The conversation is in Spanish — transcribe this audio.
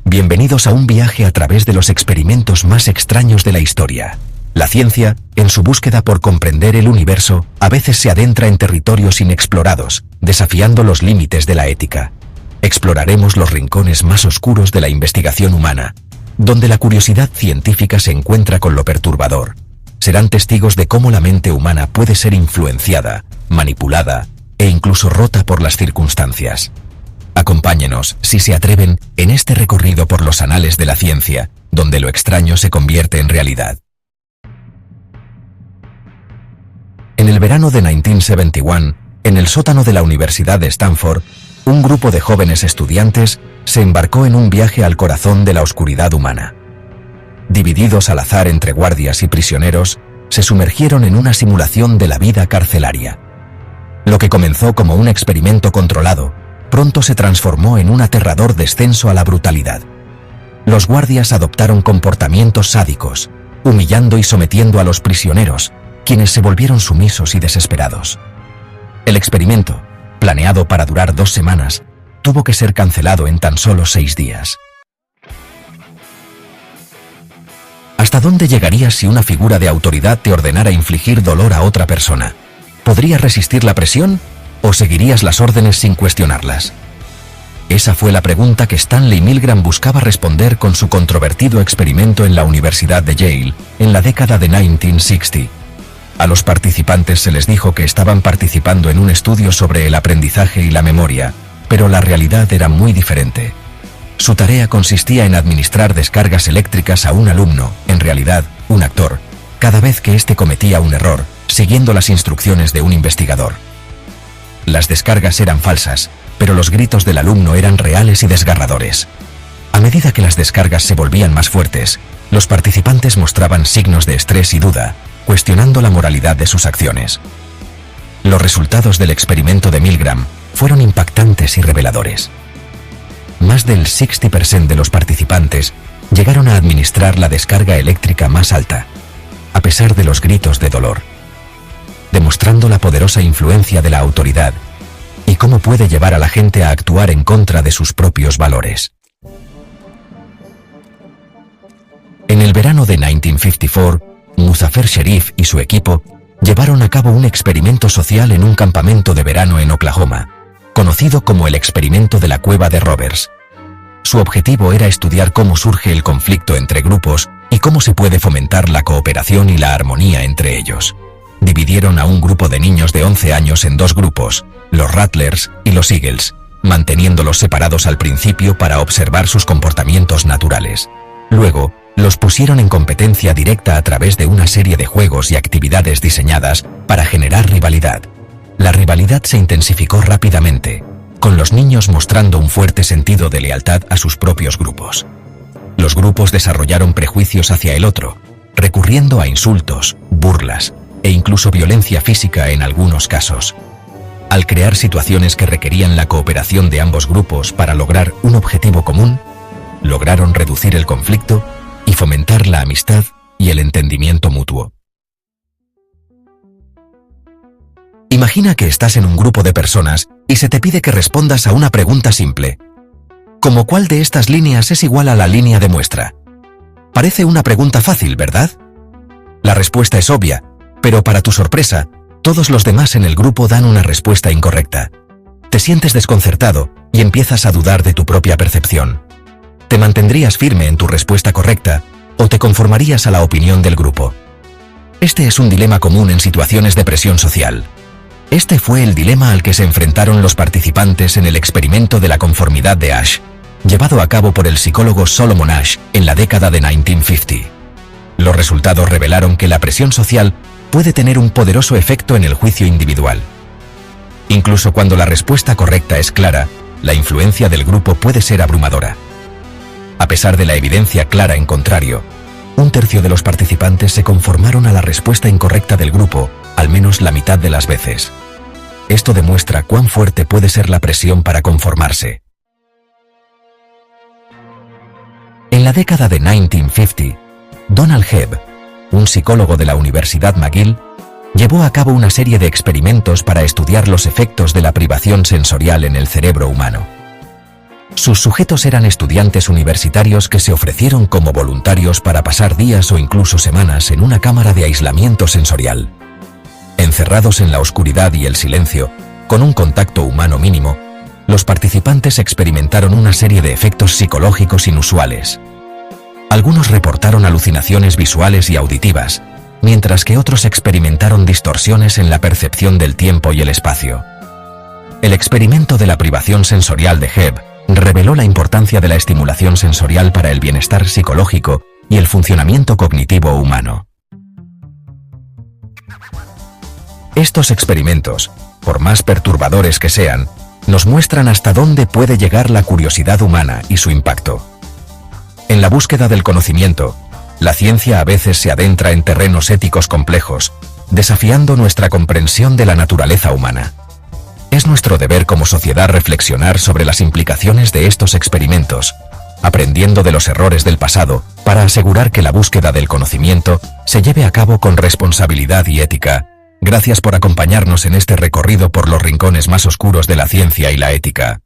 Bienvenidos a un viaje a través de los experimentos más extraños de la historia. La ciencia, en su búsqueda por comprender el universo, a veces se adentra en territorios inexplorados, desafiando los límites de la ética. Exploraremos los rincones más oscuros de la investigación humana, donde la curiosidad científica se encuentra con lo perturbador. Serán testigos de cómo la mente humana puede ser influenciada, manipulada e incluso rota por las circunstancias. Acompáñenos, si se atreven, en este recorrido por los anales de la ciencia, donde lo extraño se convierte en realidad. En el verano de 1971, en el sótano de la Universidad de Stanford, un grupo de jóvenes estudiantes se embarcó en un viaje al corazón de la oscuridad humana. Divididos al azar entre guardias y prisioneros, se sumergieron en una simulación de la vida carcelaria. Lo que comenzó como un experimento controlado, pronto se transformó en un aterrador descenso a la brutalidad. Los guardias adoptaron comportamientos sádicos, humillando y sometiendo a los prisioneros, quienes se volvieron sumisos y desesperados. El experimento, planeado para durar 2 semanas, tuvo que ser cancelado en tan solo 6 días. ¿Hasta dónde llegarías si una figura de autoridad te ordenara infligir dolor a otra persona? ¿Podrías resistir la presión o seguirías las órdenes sin cuestionarlas? Esa fue la pregunta que Stanley Milgram buscaba responder con su controvertido experimento en la Universidad de Yale, en la década de 1960. A los participantes se les dijo que estaban participando en un estudio sobre el aprendizaje y la memoria, pero la realidad era muy diferente. Su tarea consistía en administrar descargas eléctricas a un alumno, en realidad, un actor, cada vez que éste cometía un error, siguiendo las instrucciones de un investigador. Las descargas eran falsas, pero los gritos del alumno eran reales y desgarradores. A medida que las descargas se volvían más fuertes, los participantes mostraban signos de estrés y duda, cuestionando la moralidad de sus acciones. Los resultados del experimento de Milgram fueron impactantes y reveladores. Más del 60% de los participantes llegaron a administrar la descarga eléctrica más alta, a pesar de los gritos de dolor, demostrando la poderosa influencia de la autoridad y cómo puede llevar a la gente a actuar en contra de sus propios valores. En el verano de 1954, Muzaffer Sherif y su equipo llevaron a cabo un experimento social en un campamento de verano en Oklahoma, conocido como el experimento de la cueva de Roberts. Su objetivo era estudiar cómo surge el conflicto entre grupos y cómo se puede fomentar la cooperación y la armonía entre ellos. Dividieron a un grupo de niños de 11 años en 2 grupos, los Rattlers y los Eagles, manteniéndolos separados al principio para observar sus comportamientos naturales. Luego, los pusieron en competencia directa a través de una serie de juegos y actividades diseñadas para generar rivalidad. La rivalidad se intensificó rápidamente, con los niños mostrando un fuerte sentido de lealtad a sus propios grupos. Los grupos desarrollaron prejuicios hacia el otro, recurriendo a insultos, burlas e incluso violencia física en algunos casos. Al crear situaciones que requerían la cooperación de ambos grupos para lograr un objetivo común, lograron reducir el conflicto y fomentar la amistad y el entendimiento mutuo. Imagina que estás en un grupo de personas y se te pide que respondas a una pregunta simple. ¿Cómo cuál de estas líneas es igual a la línea de muestra? Parece una pregunta fácil, ¿verdad? La respuesta es obvia, pero para tu sorpresa, todos los demás en el grupo dan una respuesta incorrecta. Te sientes desconcertado y empiezas a dudar de tu propia percepción. ¿Te mantendrías firme en tu respuesta correcta o te conformarías a la opinión del grupo? Este es un dilema común en situaciones de presión social. Este fue el dilema al que se enfrentaron los participantes en el experimento de la conformidad de Asch, llevado a cabo por el psicólogo Solomon Asch en la década de 1950. Los resultados revelaron que la presión social puede tener un poderoso efecto en el juicio individual. Incluso cuando la respuesta correcta es clara, la influencia del grupo puede ser abrumadora. A pesar de la evidencia clara en contrario, 1/3 de los participantes se conformaron a la respuesta incorrecta del grupo, al menos la mitad de las veces. Esto demuestra cuán fuerte puede ser la presión para conformarse. En la década de 1950, Donald Hebb, un psicólogo de la Universidad McGill, llevó a cabo una serie de experimentos para estudiar los efectos de la privación sensorial en el cerebro humano. Sus sujetos eran estudiantes universitarios que se ofrecieron como voluntarios para pasar días o incluso semanas en una cámara de aislamiento sensorial. Encerrados en la oscuridad y el silencio, con un contacto humano mínimo, los participantes experimentaron una serie de efectos psicológicos inusuales. Algunos reportaron alucinaciones visuales y auditivas, mientras que otros experimentaron distorsiones en la percepción del tiempo y el espacio. El experimento de la privación sensorial de Hebb reveló la importancia de la estimulación sensorial para el bienestar psicológico y el funcionamiento cognitivo humano. Estos experimentos, por más perturbadores que sean, nos muestran hasta dónde puede llegar la curiosidad humana y su impacto. En la búsqueda del conocimiento, la ciencia a veces se adentra en terrenos éticos complejos, desafiando nuestra comprensión de la naturaleza humana. Es nuestro deber como sociedad reflexionar sobre las implicaciones de estos experimentos, aprendiendo de los errores del pasado para asegurar que la búsqueda del conocimiento se lleve a cabo con responsabilidad y ética. Gracias por acompañarnos en este recorrido por los rincones más oscuros de la ciencia y la ética.